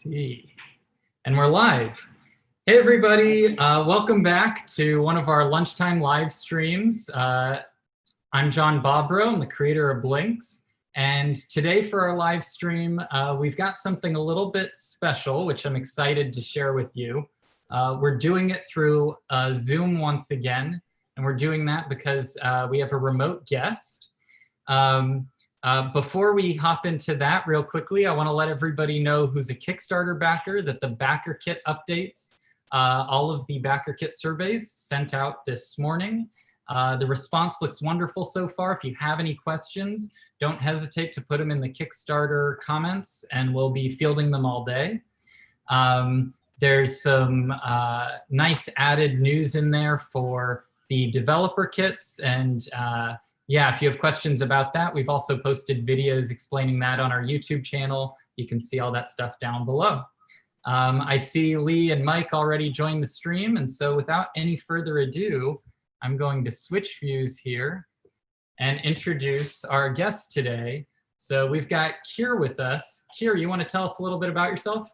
see. And we're live. Hey everybody, welcome back to one of our lunchtime live streams. I'm Jon Bobrow, I'm the creator of Blinks. And today for our live stream, we've got something a little bit special, which I'm excited to share with you. We're doing it through Zoom once again, and we're doing that because we have a remote guest. Before we hop into that real quickly, I want to let everybody know who's a Kickstarter backer, that the backer kit updates, all of the backer kit surveys sent out this morning. The response looks wonderful so far. If you have any questions, don't hesitate to put them in the Kickstarter comments and we'll be fielding them all day. There's some nice added news in there for the developer kits, and yeah, if you have questions about that, we've also posted videos explaining that on our YouTube channel. You can see all that stuff down below. I see Lee and Mike already joined the stream, and so without any further ado, I'm going to switch views here and introduce our guest today. So we've got Keir with us. Keir, you want to tell us a little bit about yourself?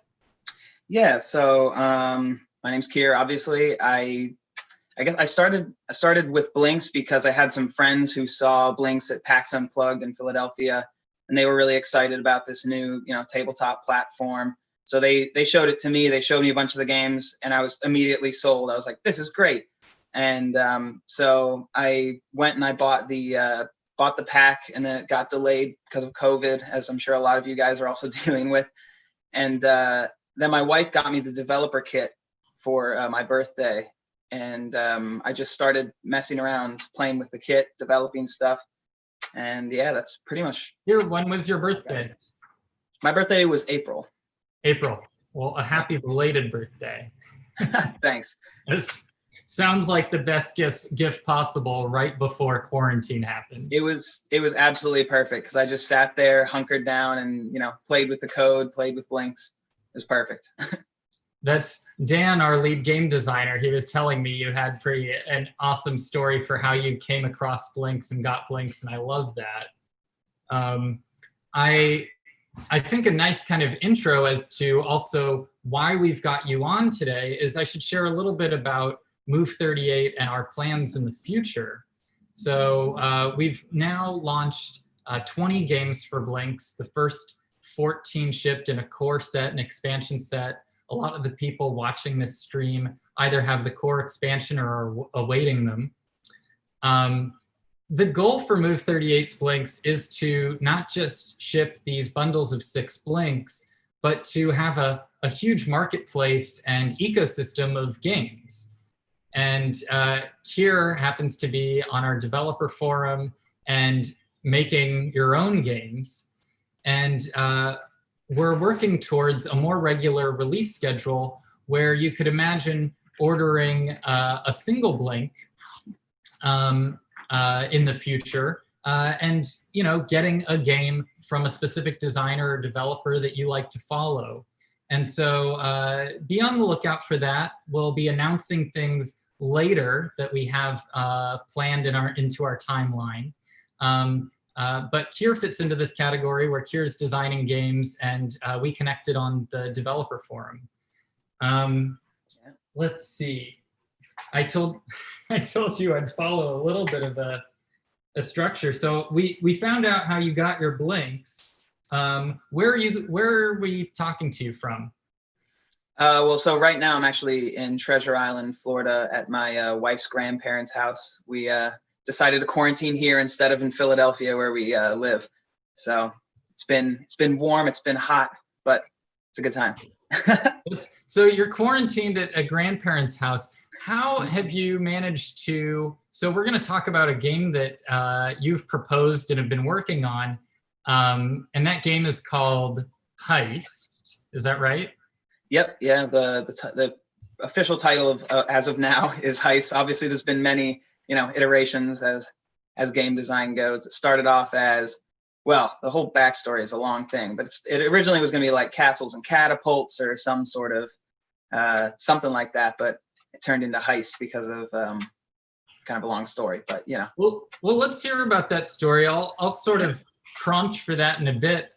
Yeah, so my name's Keir. Obviously, I guess I started with Blinks because I had some friends who saw Blinks at PAX Unplugged in Philadelphia, and they were really excited about this new, tabletop platform. So they showed it to me. They showed me a bunch of the games, and I was immediately sold. I was like, "This is great!" And so I went and I bought the pack, and then it got delayed because of COVID, as I'm sure a lot of you guys are also dealing with. And then my wife got me the developer kit for my birthday. And I just started messing around, playing with the kit, developing stuff. And yeah, that's pretty much. When was your birthday? My birthday was April. April. Well, a happy belated birthday. Thanks. This sounds like the best gift possible right before quarantine happened. It was absolutely perfect because I just sat there, hunkered down, and played with the code, played with Blinks. It was perfect. That's Dan, our lead game designer. He was telling me you had an awesome story for how you came across Blinks and got Blinks, and I love that. I think a nice kind of intro as to also why we've got you on today is I should share a little bit about Move38 and our plans in the future. So we've now launched 20 games for Blinks. The first 14 shipped in a core set, an expansion set. A lot of the people watching this stream either have the core expansion or are awaiting them. The goal for Move38's Blinks is to not just ship these bundles of 6 Blinks, but to have a huge marketplace and ecosystem of games. And Keir happens to be on our developer forum and making your own games. And we're working towards a more regular release schedule where you could imagine ordering a single Blink in the future and getting a game from a specific designer or developer that you like to follow. And so be on the lookout for that. We'll be announcing things later that we have planned into our timeline. But Keir fits into this category where Keir's designing games and we connected on the developer forum. Let's see. I told you I'd follow a little bit of a structure. So we found out how you got your Blinks. Where are we talking to you from? Well, so right now I'm actually in Treasure Island, Florida at my wife's grandparents' house. We decided to quarantine here instead of in Philadelphia where we live. So it's been warm, it's been hot, but it's a good time. So you're quarantined at a grandparent's house. How have you managed to, so we're going to talk about a game that you've proposed and have been working on. And that game is called Heist. Is that right? Yep. Yeah. The official title of as of now is Heist. Obviously there's been many iterations as game design goes. It started off as, well, the whole backstory is a long thing, but it originally was going to be like Castles and Catapults or some sort of something like that, but it turned into Heist because of kind of a long story, but Well, let's hear about that story. I'll sort of prompt for that in a bit.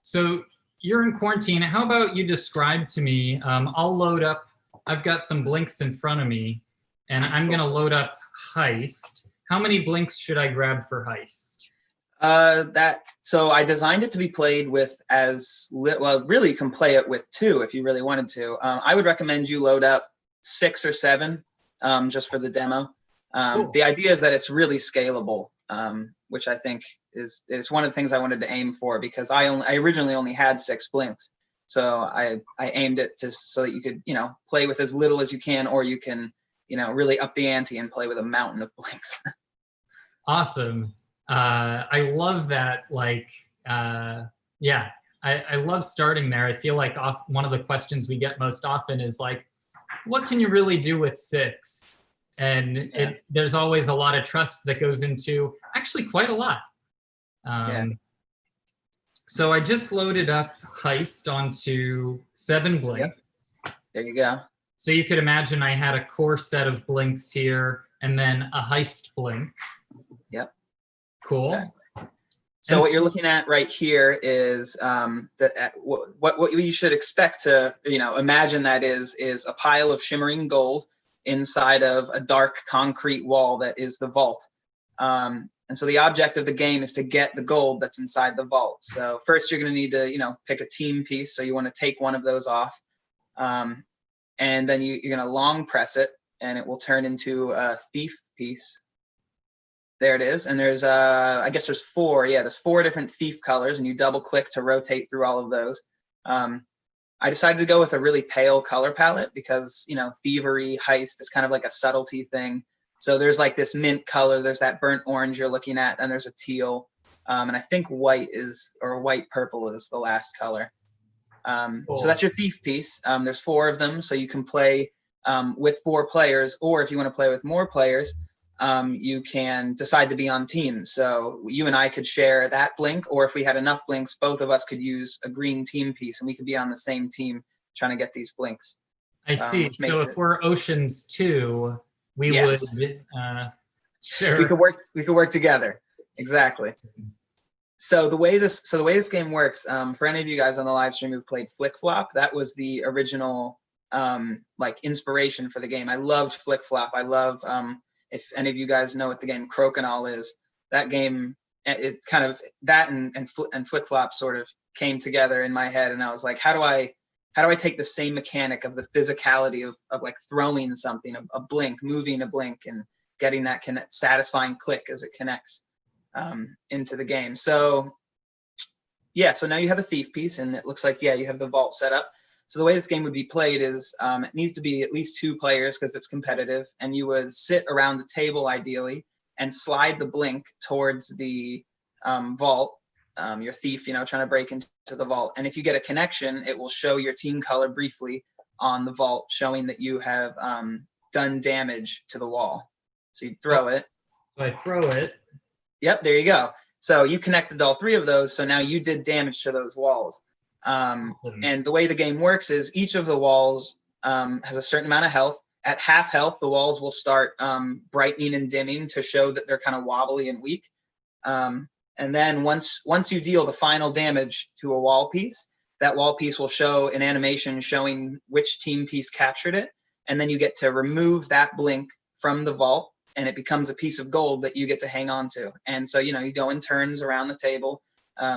So you're in quarantine. How about you describe to me, I'll load up, I've got some blinks in front of me, and I'm gonna load up Heist. How many blinks should I grab for Heist? So I designed it to be played with well, really you can play it with 2 if you really wanted to. I would recommend you load up 6 or 7, just for the demo. Cool. The idea is that it's really scalable, which I think is one of the things I wanted to aim for, because I originally only had 6 blinks. So I aimed it so that you could, play with as little as you can, or you can, really up the ante and play with a mountain of blinks. Awesome. I love that. Yeah, I love starting there. I feel like one of the questions we get most often is like, what can you really do with 6? And there's always a lot of trust that goes into actually quite a lot. So I just loaded up Heist onto 7 blinks. Yep. There you go. So you could imagine I had a core set of blinks here and then a Heist blink. Yep. Cool. Exactly. So what you're looking at right here is what you should expect to, imagine that is a pile of shimmering gold inside of a dark concrete wall that is the vault. And so the object of the game is to get the gold that's inside the vault. So first you're going to need to, pick a team piece. So you want to take one of those off. And then you're going to long press it, and it will turn into a thief piece. There it is. And there's, I guess there's 4. Yeah, there's 4 different thief colors, and you double click to rotate through all of those. I decided to go with a really pale color palette because, thievery, heist is kind of like a subtlety thing. So there's like this mint color, there's that burnt orange you're looking at, and there's a teal. And I think white purple is the last color. Cool. So that's your thief piece. There's 4 of them, so you can play with 4 players, or if you want to play with more players, you can decide to be on teams. So you and I could share that blink, or if we had enough blinks, both of us could use a green team piece, and we could be on the same team trying to get these blinks. I see. So if we're Oceans 2, we would share. We could work together. Exactly. So the way this game works, for any of you guys on the live stream who've played Flick Flop, that was the original inspiration for the game. I loved Flick Flop. I love if any of you guys know what the game Crokinole is, that game, it kind of, that and Flick Flop sort of came together in my head, and I was like, how do I take the same mechanic of the physicality of like throwing something, a blink, moving a blink, and getting that satisfying click as it connects into the game. So so now you have a thief piece, and it looks like, you have the vault set up. So the way this game would be played is it needs to be at least 2 players because it's competitive, and you would sit around a table ideally and slide the blink towards the vault, your thief, trying to break into the vault. And if you get a connection, it will show your team color briefly on the vault, showing that you have done damage to the wall. So you throw it. So I throw it. Yep, there you go. So you connected all 3 of those, so now you did damage to those walls. And the way the game works is each of the walls has a certain amount of health. At half health, the walls will start brightening and dimming to show that they're kind of wobbly and weak. And then once you deal the final damage to a wall piece, that wall piece will show an animation showing which team piece captured it. And then you get to remove that blink from the vault, and it becomes a piece of gold that you get to hang on to. And so, you go in turns around the table,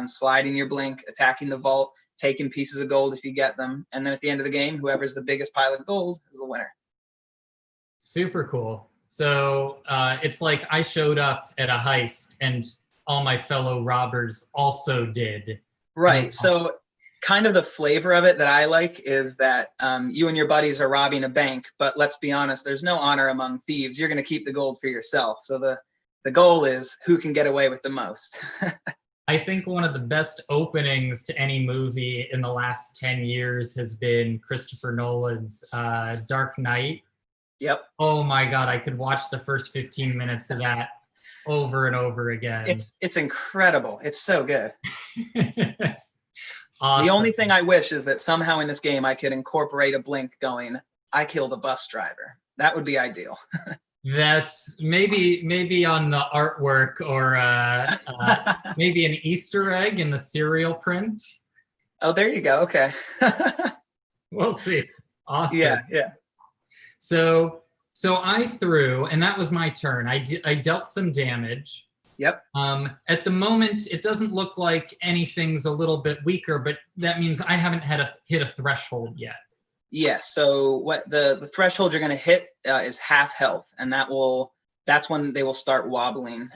sliding your blink, attacking the vault, taking pieces of gold if you get them. And then at the end of the game, whoever's the biggest pile of gold is the winner. Super cool. So it's like I showed up at a heist and all my fellow robbers also did. Right. So kind of the flavor of it that I like is that you and your buddies are robbing a bank, but let's be honest, there's no honor among thieves. You're going to keep the gold for yourself. So the goal is who can get away with the most. I think one of the best openings to any movie in the last 10 years has been Christopher Nolan's Dark Knight. Yep. Oh my God, I could watch the first 15 minutes of that over and over again. It's incredible. It's so good. Awesome. The only thing I wish is that somehow in this game I could incorporate a blink going, I killed a bus driver. That would be ideal. That's maybe on the artwork, or maybe an Easter egg in the serial print. Oh, there you go. Okay. We'll see. Awesome. Yeah, yeah. So I threw, and that was my turn. I dealt some damage. Yep. At the moment, it doesn't look like anything's a little bit weaker, but that means I haven't hit a threshold yet. Yes. So what the threshold you're going to hit is half health, and that's when they will start wobbling.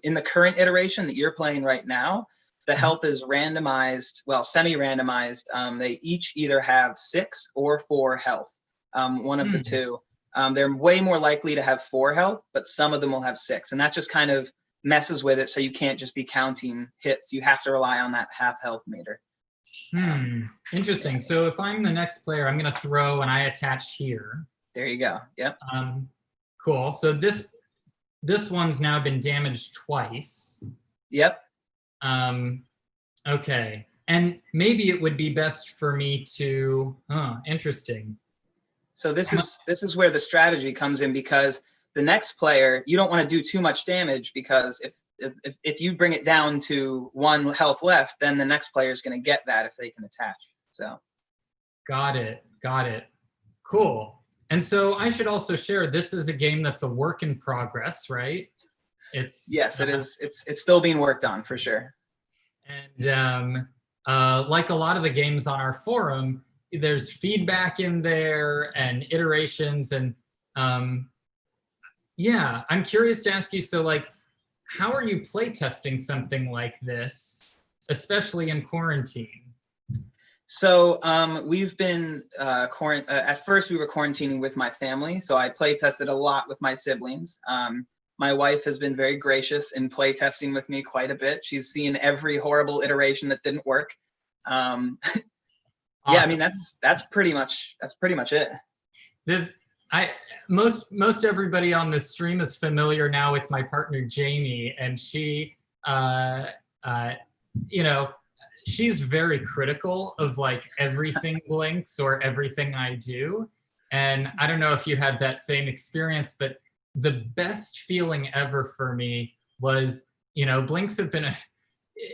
In the current iteration that you're playing right now, the health is randomized, well, semi-randomized. They each either have 6 or 4 health, one of the two. They're way more likely to have 4 health, but some of them will have 6, and that just kind of messes with it. So you can't just be counting hits. You have to rely on that half health meter. Interesting. So if I'm the next player, I'm going to throw and I attach here. There you go. Yep. Cool. So this one's now been damaged twice. Yep. Okay. And maybe it would be best for me to, interesting. So this is where the strategy comes in, because the next player, you don't want to do too much damage, because if you bring it down to 1 health left, then the next player is going to get that if they can attach. So. Got it. Cool. And so I should also share, this is a game that's a work in progress, right? Yes, it is. It's still being worked on for sure. And like a lot of the games on our forum, there's feedback in there and iterations. And yeah, I'm curious to ask you, so like, how are you play testing something like this, especially in quarantine? So we've been at first we were quarantining with my family, so I play tested a lot with my siblings. My wife has been very gracious in play testing with me quite a bit. She's seen every horrible iteration that didn't work. Awesome. Yeah, I mean that's pretty much it. Most everybody on this stream is familiar now with my partner Jamie, and she she's very critical of like everything Blinks or everything I do. And I don't know if you had that same experience, but the best feeling ever for me was, Blinks have been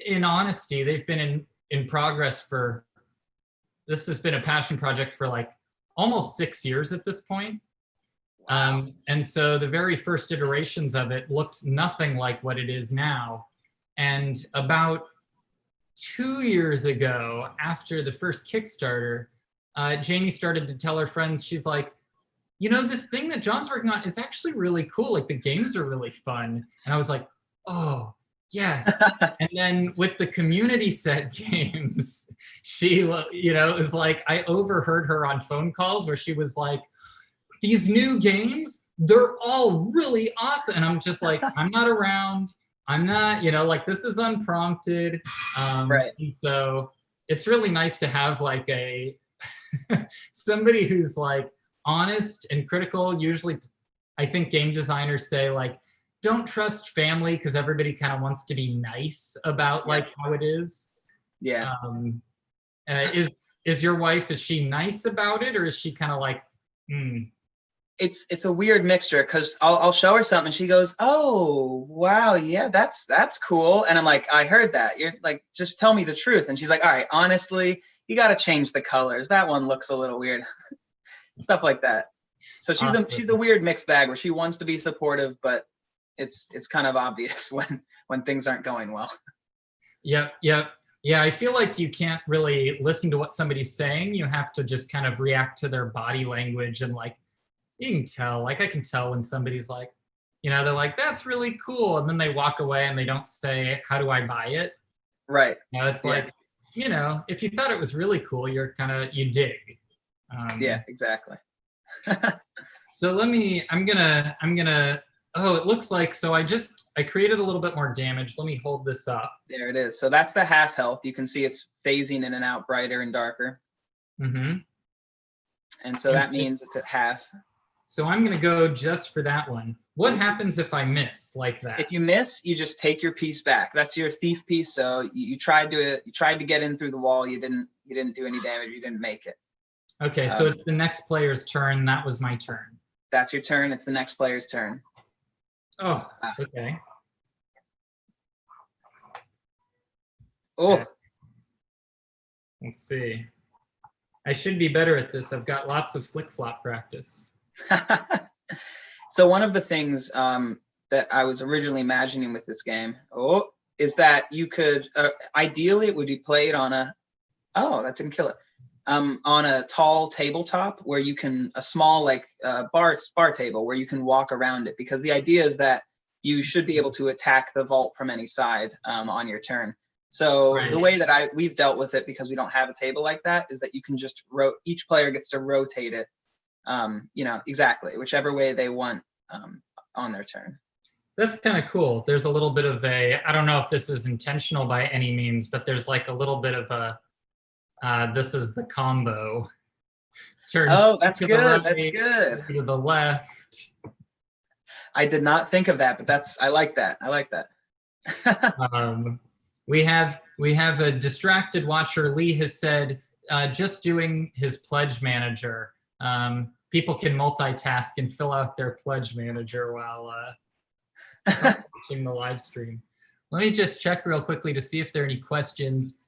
in honesty, they've been in progress this has been a passion project for like almost 6 years at this point. And so the very first iterations of it looked nothing like what it is now. And about 2 years ago, after the first Kickstarter, Jamie started to tell her friends, she's like, this thing that Jon's working on is actually really cool. Like the games are really fun. And I was like, oh, yes. And then with the community set games, she, is like, I overheard her on phone calls where she was like, these new games, they're all really awesome. And I'm just like, I'm not around. I'm not, like this is unprompted. Right. And so it's really nice to have like somebody who's like honest and critical. Usually I think game designers say like, don't trust family because everybody kind of wants to be nice about like how it is. Yeah. Is your wife, is she nice about it, or is she kind of like, It's a weird mixture, because I'll show her something and she goes, oh wow, yeah, that's cool. And I'm like, I heard that. You're like, just tell me the truth. And she's like, all right, honestly, you got to change the colors. That one looks a little weird. Stuff like that. So she's a weird mixed bag where she wants to be supportive, but it's kind of obvious when things aren't going well. Yep. Yeah, I feel like you can't really listen to what somebody's saying. You have to just kind of react to their body language, and like, you can tell, like I can tell when somebody's like, they're like, that's really cool. And then they walk away and they don't say, how do I buy it? Right. It's like, if you thought it was really cool, you dig. Yeah, exactly. So I'm gonna, it looks like, so I created a little bit more damage. Let me hold this up. There it is. So that's the half health. You can see it's phasing in and out, brighter and darker. And so that means it's at half. So I'm going to go just for that one. What happens if I miss like that? If you miss, you just take your piece back. That's your thief piece. So you tried to get in through the wall. You didn't do any damage. You didn't make it. Okay, so it's the next player's turn. That was my turn. That's your turn. It's the next player's turn. Oh, okay. Oh. Let's see. I should be better at this. I've got lots of flip-flop practice. So one of the things that I was originally imagining with this game is that you could, ideally it would be played on a, that didn't kill it, on a tall tabletop where you can, a small like bar table where you can walk around it, because the idea is that you should be able to attack the vault from any side on your turn. So Right. The way that we've dealt with it, because we don't have a table like that, is that you can just each player gets to rotate it, exactly whichever way they want on their turn. That's kind of cool. There's a little bit of a, I don't know if this is intentional by any means, but there's like a little bit of a, this is the combo. Turn that's good. That's good. To the left. I did not think of that, but I like that. I like that. We have a distracted watcher. Lee has said, just doing his pledge manager. People can multitask and fill out their pledge manager while watching the live stream. Let me just check real quickly to see if there are any questions.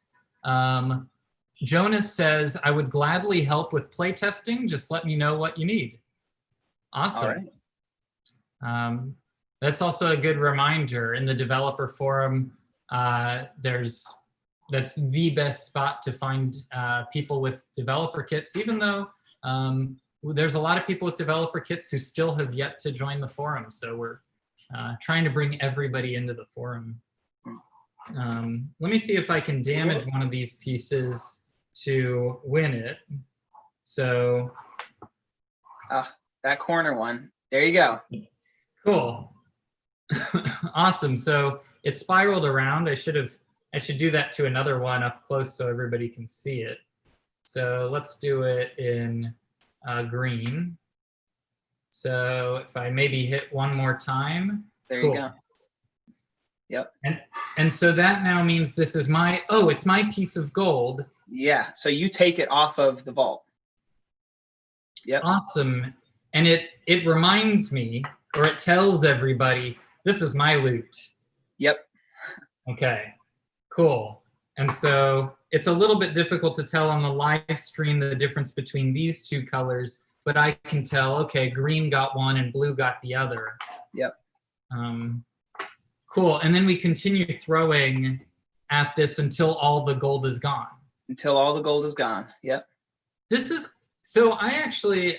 Jonas says, I would gladly help with playtesting. Just let me know what you need. Awesome. All right. That's also a good reminder. In the developer forum, that's the best spot to find people with developer kits, even though there's a lot of people with developer kits who still have yet to join the forum. So we're trying to bring everybody into the forum. Let me see if I can damage one of these pieces to win it. So that corner one. There you go. Cool. Awesome. So it spiraled around. I should do that to another one up close so everybody can see it. So let's do it in green. So if I maybe hit one more time. There cool. You go. Yep. And so that now means this is my, it's my piece of gold. Yeah. So you take it off of the vault. Yep. Awesome. And it reminds me, or it tells everybody, this is my loot. Yep. Okay, cool. And so it's a little bit difficult to tell on the live stream the difference between these two colors, but I can tell, okay, green got one and blue got the other. Yep. Cool. And then we continue throwing at this until all the gold is gone. Until all the gold is gone. Yep. So I actually,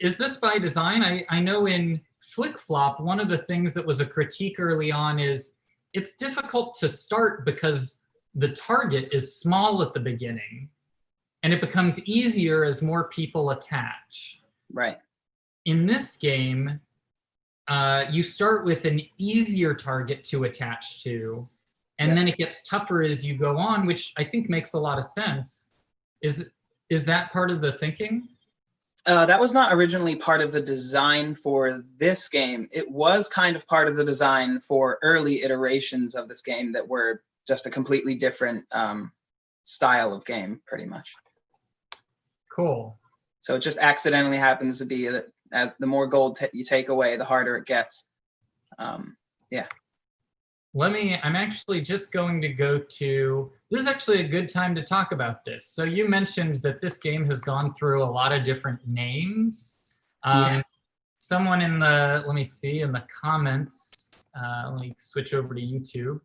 is this by design? I know in Flick Flop, one of the things that was a critique early on is it's difficult to start because the target is small at the beginning and it becomes easier as more people attach. Right. In this game, you start with an easier target to attach to, and then it gets tougher as you go on, which I think makes a lot of sense. Is that part of the thinking? That was not originally part of the design for this game. It was kind of part of the design for early iterations of this game that were just a completely different style of game, pretty much. Cool. So it just accidentally happens to be that the more gold you take away, the harder it gets. Yeah. I'm actually just going to go to, this is actually a good time to talk about this. So you mentioned that this game has gone through a lot of different names. Someone in the, let me see, in the comments, let me switch over to YouTube,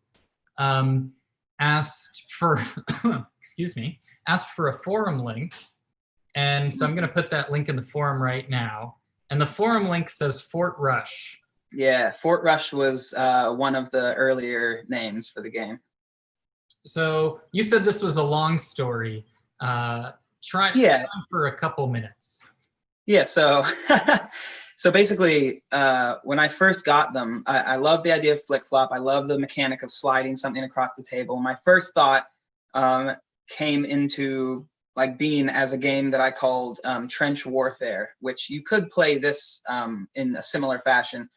asked for, asked for a forum link. And so I'm going to put that link in the forum right now. And the forum link says Fort Rush. Yeah, Fort Rush was one of the earlier names for the game. So you said this was a long story. Try for a couple minutes. Yeah, so so basically, when I first got them, I love the idea of Flick Flop. I love the mechanic of sliding something across the table. My first thought came into like being as a game that I called Trench Warfare, which you could play this in a similar fashion.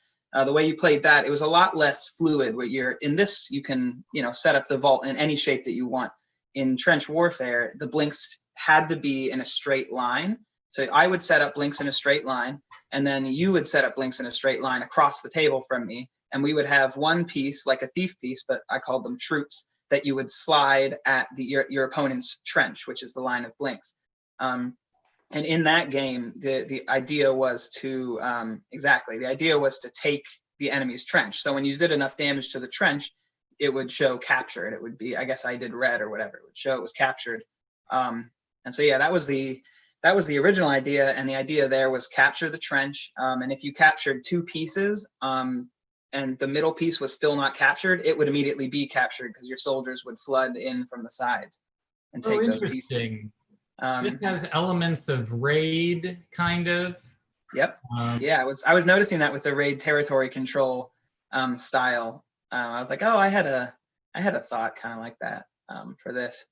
The way you played that, it was a lot less fluid. Where in this, you can set up the vault in any shape that you want. In Trench Warfare, the blinks had to be in a straight line. So I would set up blinks in a straight line, and then you would set up blinks in a straight line across the table from me, and we would have one piece, like a thief piece, but I called them troops, that you would slide at your opponent's trench, which is the line of blinks. And in that game, the idea was to the idea was to take the enemy's trench. So when you did enough damage to the trench, it would show captured. It would be, I guess I did red or whatever. It would show it was captured. And so yeah, that was the original idea, and the idea there was capture the trench. And if you captured two pieces, and the middle piece was still not captured, it would immediately be captured because your soldiers would flood in from the sides and take those pieces. Interesting. This has elements of raid, kind of. Yep. Yeah, I was noticing that with the raid territory control style. I was like, oh, I had a thought kind of like that for this.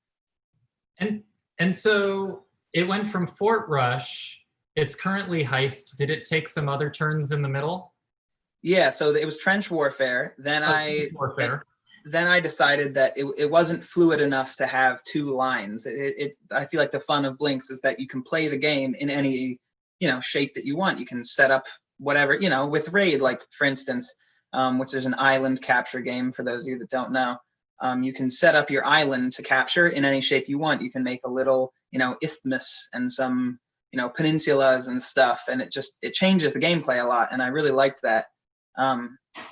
And so it went from Fort Rush. It's currently Heist. Did it take some other turns in the middle? Yeah, so it was trench warfare. Then Then I decided that it wasn't fluid enough to have two lines. I feel like the fun of Blinks is that you can play the game in any, shape that you want. You can set up whatever, with Raid, like for instance, which is an island capture game for those of you that don't know. You can set up your island to capture in any shape you want. You can make a little, isthmus and some, peninsulas and stuff, and it changes the gameplay a lot, and I really liked that.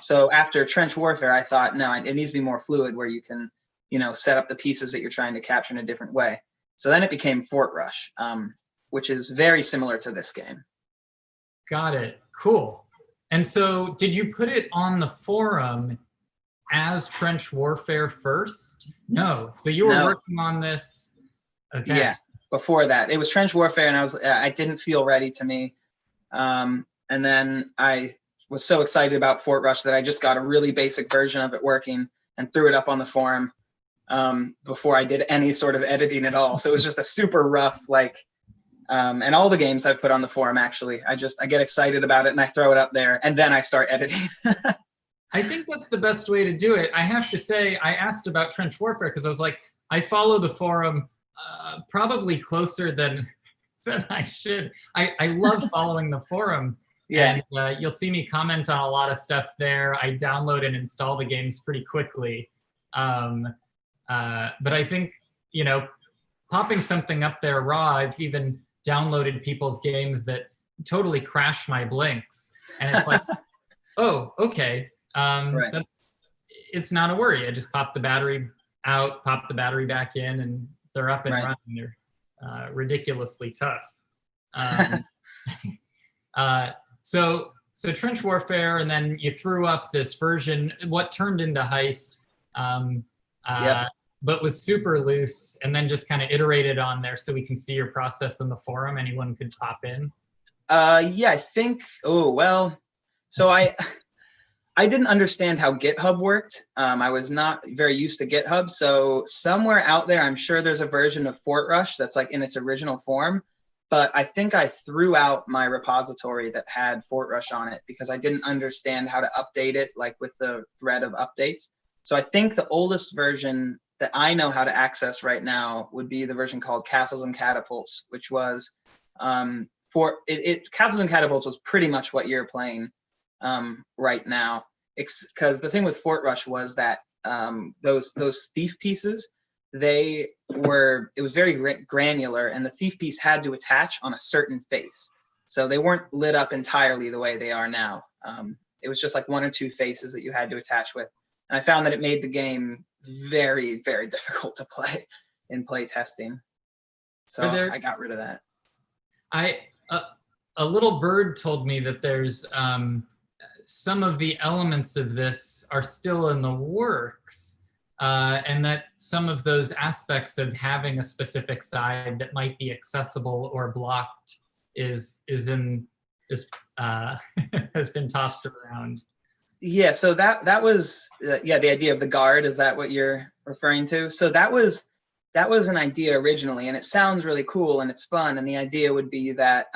So after trench warfare, I thought, no, it needs to be more fluid where you can, set up the pieces that you're trying to capture in a different way. So then it became Fort Rush, which is very similar to this game. Got it. Cool. And so did you put it on the forum as trench warfare first? No. So you were working on this. Okay. Yeah. Before that, it was trench warfare, and I didn't feel ready to me. And then I was so excited about Fort Rush that I just got a really basic version of it working and threw it up on the forum before I did any sort of editing at all. So it was just a super rough, and all the games I've put on the forum, actually, I get excited about it and I throw it up there and then I start editing. I think that's the best way to do it. I have to say, I asked about trench warfare because I was like, I follow the forum probably closer than I should. I love following the forum. Yeah. And you'll see me comment on a lot of stuff there. I download and install the games pretty quickly. But I think, popping something up there raw, I've even downloaded people's games that totally crash my Blinks. And it's like, oh, okay. Right. It's not a worry. I just pop the battery out, pop the battery back in, and they're up and running. They're ridiculously tough. So trench warfare, and then you threw up this version, what turned into Heist, but was super loose, and then just kind of iterated on there so we can see your process in the forum. Anyone could pop in. Yeah, I think. Oh well, so I didn't understand how GitHub worked. I was not very used to GitHub, so somewhere out there, I'm sure there's a version of Fort Rush that's in its original form. But I think I threw out my repository that had Fort Rush on it because I didn't understand how to update it, with the thread of updates. So I think the oldest version that I know how to access right now would be the version called Castles and Catapults, which was Castles and Catapults was pretty much what you're playing right now. Because the thing with Fort Rush was that those thief pieces, it was very granular, and the thief piece had to attach on a certain face. So they weren't lit up entirely the way they are now. It was just one or two faces that you had to attach with. And I found that it made the game very, very difficult to play in play testing. So I got rid of that. A little bird told me that there's some of the elements of this are still in the works. And that some of those aspects of having a specific side that might be accessible or blocked has been tossed around. Yeah, so that was the idea of the guard. Is that what you're referring to? So that was an idea originally, and it sounds really cool and it's fun. And the idea would be that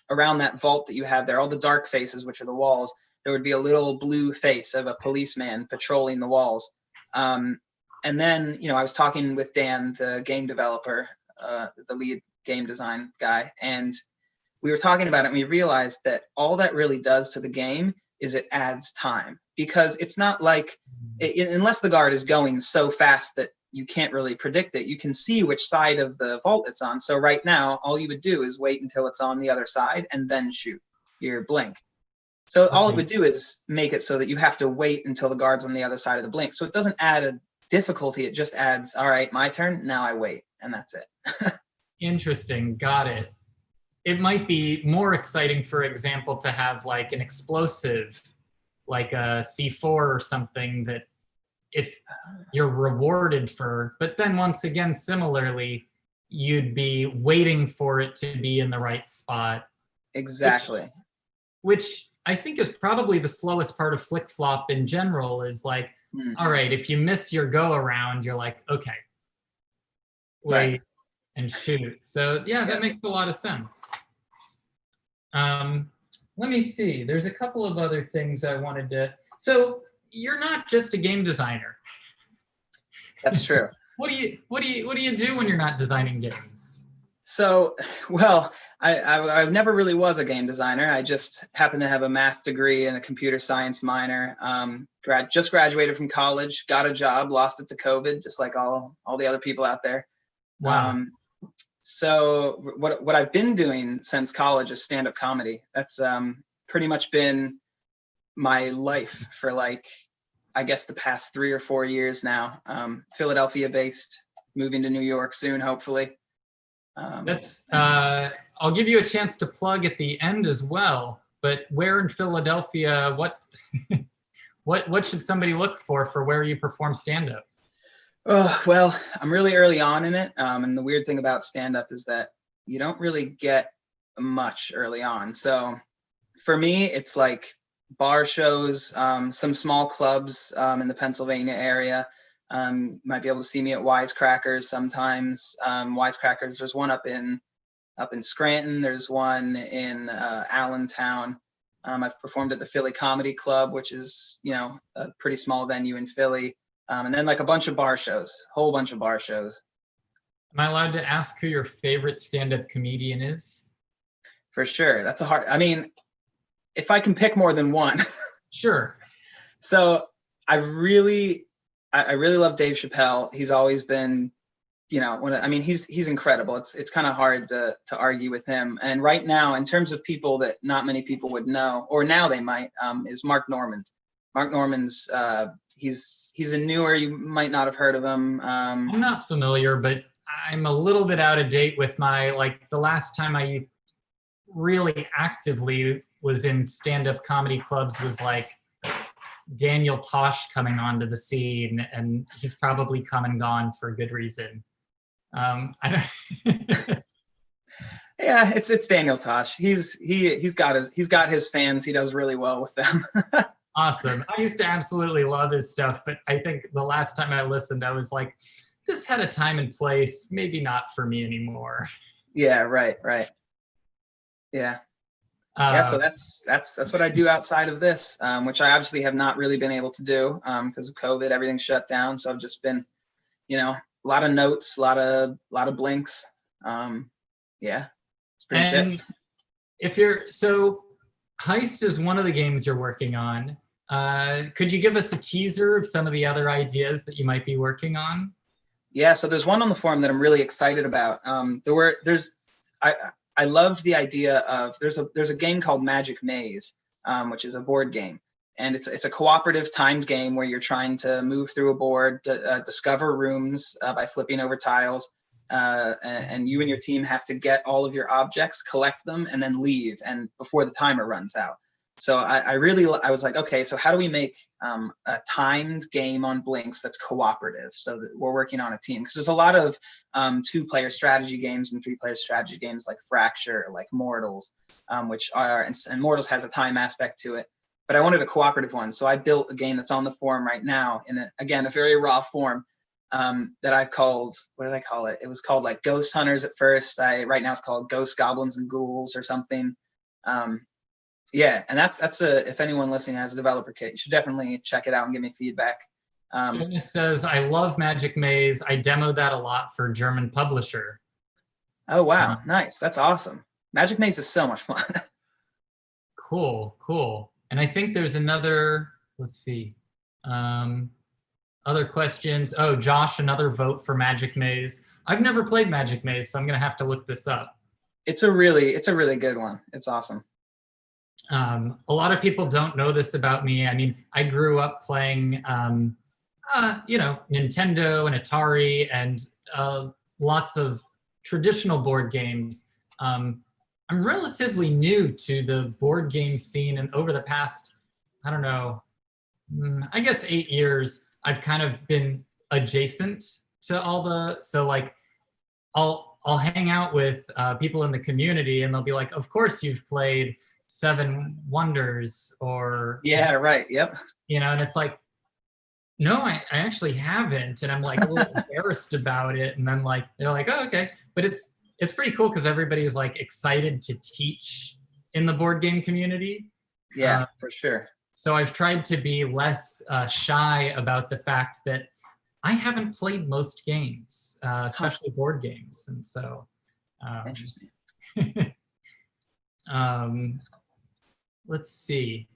around that vault that you have there, all the dark faces, which are the walls, there would be a little blue face of a policeman patrolling the walls. And then, I was talking with Dan, the game developer, the lead game design guy, and we were talking about it, and we realized that all that really does to the game is it adds time, because it's not like, unless the guard is going so fast that you can't really predict it, you can see which side of the vault it's on. So right now, all you would do is wait until it's on the other side and then shoot your blink. So all it would do is make it so that you have to wait until the guard's on the other side of the blink. So it doesn't add a difficulty. It just adds, all right, my turn, now I wait, and that's it. Interesting, got it. It might be more exciting, for example, to have like an explosive, like a C4 or something, that if you're rewarded for, but then once again, similarly, you'd be waiting for it to be in the right spot. Exactly. Which I think is probably the slowest part of flick flop in general, is like, all right, if you miss your go around, you're like, okay, wait and shoot. So yeah, that makes a lot of sense. Let me see. There's a couple of other things I wanted to. So you're not just a game designer. That's true. What do you do when you're not designing games? So, well, I never really was a game designer. I just happened to have a math degree and a computer science minor. Just graduated from college, got a job, lost it to COVID, just like all the other people out there. Wow. So what I've been doing since college is stand-up comedy. That's pretty much been my life for, like, I guess the past 3 or 4 years now. Philadelphia based, moving to New York soon, hopefully. I'll give you a chance to plug at the end as well, but where in Philadelphia, what should somebody look for where you perform stand-up? Oh, well, I'm really early on in it. And the weird thing about stand-up is that you don't really get much early on. So for me, it's like bar shows, some small clubs in the Pennsylvania area. Might be able to see me at Wisecrackers sometimes. Wisecrackers, there's one up in Scranton. There's one in Allentown. I've performed at the Philly Comedy Club, which is, a pretty small venue in Philly. And then like a bunch of bar shows, whole bunch of bar shows. Am I allowed to ask who your favorite stand-up comedian is? For sure. That's I mean, if I can pick more than one. Sure. So I really love Dave Chappelle. He's always been, he's incredible. It's kind of hard to argue with him. And right now, in terms of people that not many people would know, or now they might, is Mark Normand. Mark Normand's, he's a newer, you might not have heard of him. I'm not familiar, but I'm a little bit out of date with the last time I really actively was in stand-up comedy clubs was like Daniel Tosh coming onto the scene, and he's probably come and gone for good reason. I don't Yeah, it's Daniel Tosh. He's got his fans. He does really well with them. Awesome. I used to absolutely love his stuff, but I think the last time I listened, I was like, this had a time and place, maybe not for me anymore. Yeah, right. Yeah. So that's what I do outside of this, which I obviously have not really been able to do because of COVID. Everything's shut down, so I've just been, a lot of notes, a lot of blinks. Yeah, it's pretty shit. So Heist is one of the games you're working on. Could you give us a teaser of some of the other ideas that you might be working on? Yeah, so there's one on the forum that I'm really excited about. I loved the idea of there's a game called Magic Maze, which is a board game, and it's a cooperative timed game where you're trying to move through a board, discover rooms by flipping over tiles, and you and your team have to get all of your objects, collect them, and then leave, and before the timer runs out. So I was like, okay, so how do we make a timed game on Blinks that's cooperative, so that we're working on a team? Because there's a lot of 2-player strategy games and 3-player strategy games like Fracture, like Mortals, which are, and Mortals has a time aspect to it. But I wanted a cooperative one, so I built a game that's on the forum right now in a very raw form that I've called, what did I call it? It was called like Ghost Hunters at first. Right now it's called Ghost Goblins and Ghouls or something. Yeah, and that's if anyone listening has a developer kit, you should definitely check it out and give me feedback. Dennis says, I love Magic Maze. I demoed that a lot for a German publisher. Oh, wow. Nice. That's awesome. Magic Maze is so much fun. Cool. And I think there's another, let's see, other questions. Oh, Josh, another vote for Magic Maze. I've never played Magic Maze, so I'm gonna have to look this up. It's a really good one. It's awesome. A lot of people don't know this about me. I mean, I grew up playing, you know, Nintendo and Atari and lots of traditional board games. I'm relatively new to the board game scene, and over the past, I don't know, I guess 8 years, I've kind of been adjacent to all the, so like, I'll hang out with people in the community, and they'll be like, "Of course you've played Seven Wonders," or yeah, right, yep. You know, and it's like, no, I actually haven't, and I'm like a little embarrassed about it, and then like they're like, "Oh, okay," but it's pretty cool because everybody's like excited to teach in the board game community. Yeah, for sure. So I've tried to be less shy about the fact that I haven't played most games, especially board games, and so. Interesting. Let's see.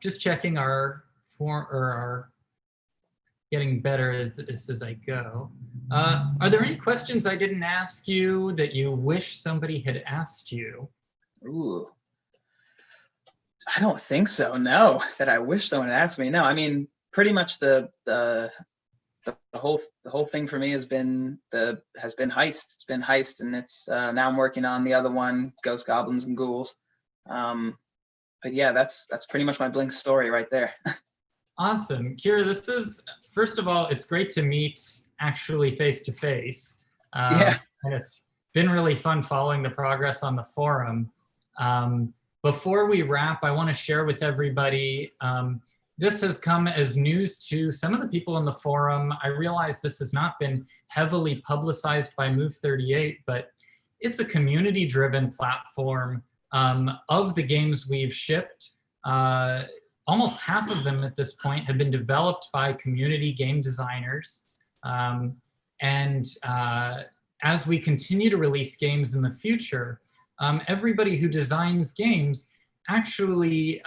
Just checking our getting better at this as I go. Are there any questions I didn't ask you that you wish somebody had asked you? Ooh. I don't think so. No, that I wish someone had asked me. No, I mean, pretty much the whole thing for me has been Heist. It's been Heist, and it's now I'm working on the other one, Ghosts, Goblins, and Ghouls. But yeah, that's pretty much my Blink story right there. Awesome, Keir. This is, first of all, it's great to meet actually face to face. Yeah. And it's been really fun following the progress on the forum. Before we wrap, I want to share with everybody, this has come as news to some of the people in the forum. I realize this has not been heavily publicized by Move38, but it's a community-driven platform of the games we've shipped. Almost half of them at this point have been developed by community game designers. As we continue to release games in the future, everybody who designs games actually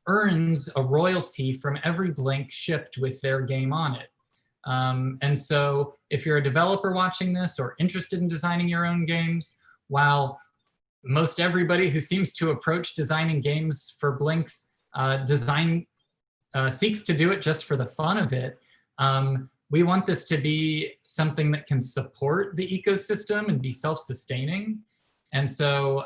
earns a royalty from every Blink shipped with their game on it. And so if you're a developer watching this or interested in designing your own games, while most everybody who seems to approach designing games for Blink's seeks to do it just for the fun of it, we want this to be something that can support the ecosystem and be self-sustaining. And so,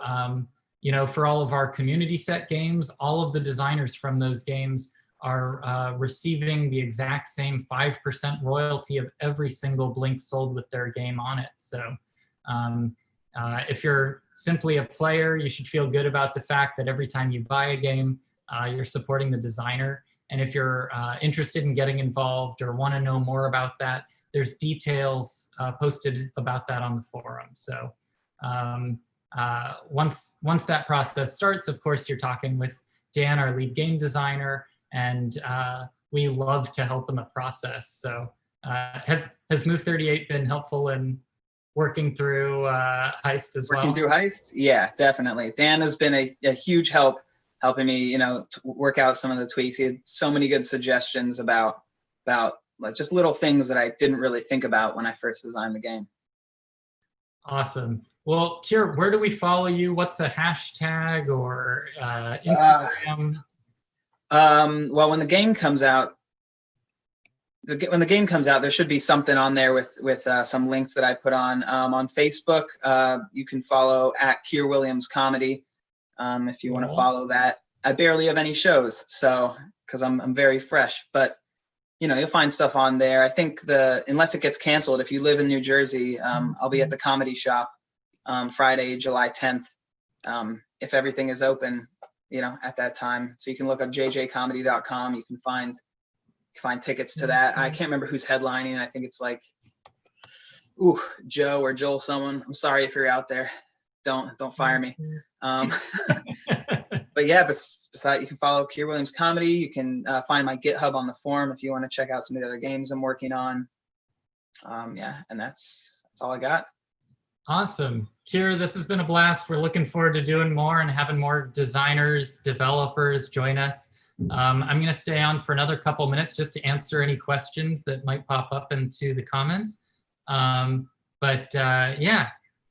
you know, for all of our community set games, all of the designers from those games are receiving the exact same 5% royalty of every single Blink sold with their game on it. So if you're simply a player, you should feel good about the fact that every time you buy a game, you're supporting the designer. And if you're interested in getting involved or want to know more about that, there's details posted about that on the forum. So once that process starts, of course, you're talking with Dan, our lead game designer, and we love to help in the process. So has Move38 been helpful in working through Heist as well? Working through Heist? Yeah, definitely. Dan has been a huge help, helping me, you know, to work out some of the tweaks. He had so many good suggestions about like just little things that I didn't really think about when I first designed the game. Awesome. Well, Keir, where do we follow you? What's a hashtag or Instagram? Well, when the game comes out, there should be something on there with some links that I put on. On Facebook, you can follow at Keir Williams Comedy if you want to follow that. I barely have any shows, so because I'm very fresh, but you know, you'll find stuff on there. I think unless it gets canceled, if you live in New Jersey, I'll be at the Comedy Shop Friday, July 10th, if everything is open, you know, at that time. So you can look up jjcomedy.com. You can find tickets to that. I can't remember who's headlining. I think it's like, Joe or Joel, someone. I'm sorry if you're out there. Don't fire me. But yeah, besides, you can follow Keir Williams Comedy. You can find my GitHub on the forum if you want to check out some of the other games I'm working on. Yeah, and that's all I got. Awesome. Keir, this has been a blast. We're looking forward to doing more and having more designers, developers join us. I'm going to stay on for another couple minutes just to answer any questions that might pop up into the comments. Yeah,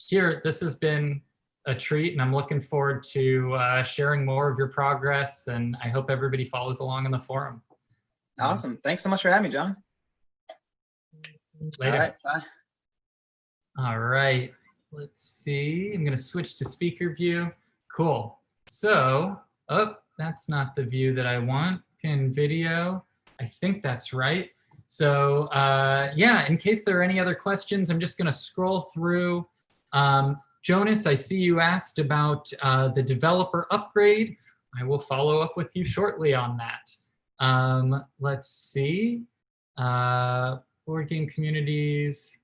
Keir, this has been a treat, and I'm looking forward to sharing more of your progress, and I hope everybody follows along in the forum. Awesome. Thanks so much for having me, John. Later. All right, bye. All right, let's see. I'm going to switch to speaker view. Cool. So, oh, that's not the view that I want. Pin video. I think that's right. So yeah, in case there are any other questions, I'm just going to scroll through. Jonas, I see you asked about the developer upgrade. I will follow up with you shortly on that. Let's see. Board game communities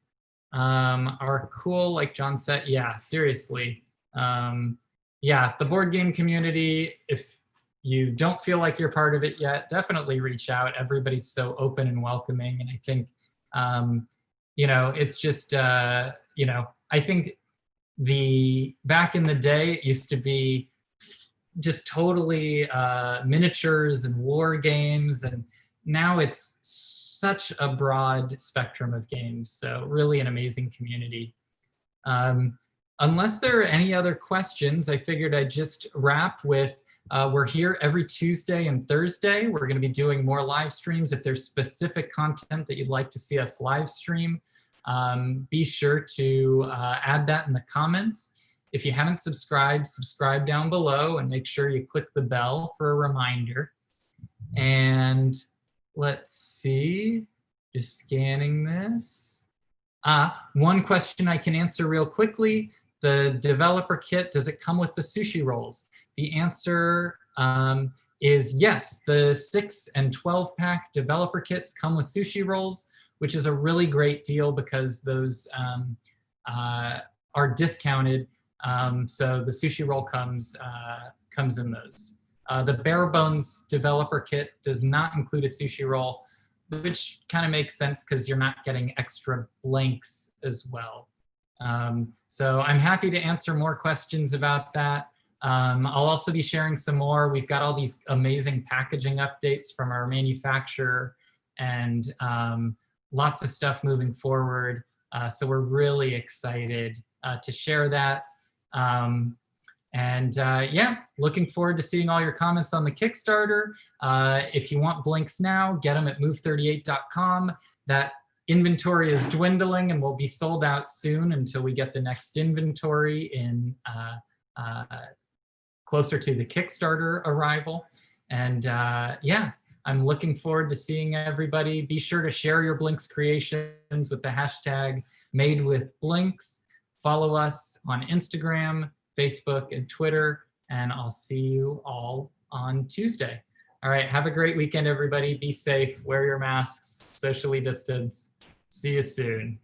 are cool, like John said. Yeah, seriously. Yeah, the board game community, if you don't feel like you're part of it yet, definitely reach out. Everybody's so open and welcoming. And I think, you know, it's just, you know, I think back in the day, it used to be just totally miniatures and war games. And now it's such a broad spectrum of games. So really an amazing community. Unless there are any other questions, I figured I'd just wrap with, we're here every Tuesday and Thursday. We're going to be doing more live streams. If there's specific content that you'd like to see us live stream, be sure to add that in the comments. If you haven't subscribed, subscribe down below and make sure you click the bell for a reminder. And let's see, just scanning this. One question I can answer real quickly. The developer kit, does it come with the sushi rolls? The answer is yes. The 6 and 12 pack developer kits come with sushi rolls, which is a really great deal because those are discounted. So the sushi roll comes in those. The bare bones developer kit does not include a sushi roll, which kind of makes sense because you're not getting extra blanks as well. So I'm happy to answer more questions about that. I'll also be sharing some more. We've got all these amazing packaging updates from our manufacturer and lots of stuff moving forward. So we're really excited to share that. Yeah, looking forward to seeing all your comments on the Kickstarter. If you want blinks now, get them at move38.com. That inventory is dwindling and will be sold out soon until we get the next inventory in closer to the Kickstarter arrival. And yeah, I'm looking forward to seeing everybody. Be sure to share your Blinks creations with the hashtag #MadeWithBlinks. Follow us on Instagram, Facebook, and Twitter, and I'll see you all on Tuesday. All right, have a great weekend, everybody. Be safe, wear your masks, socially distance. See you soon.